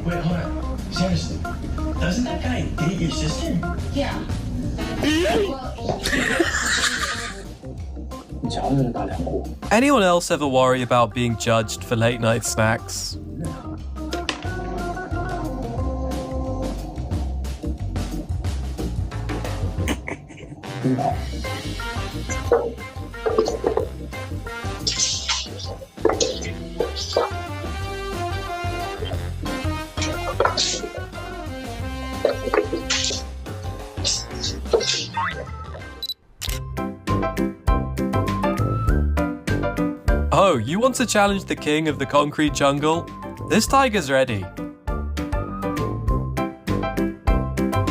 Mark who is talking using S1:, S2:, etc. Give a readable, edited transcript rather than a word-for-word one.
S1: Wait, hold on. Seriously, doesn't that guy date your sister?
S2: Yeah.
S3: Anyone else ever worry about being judged for late night snacks? Oh, you want to challenge the king of the concrete jungle? This tiger's ready.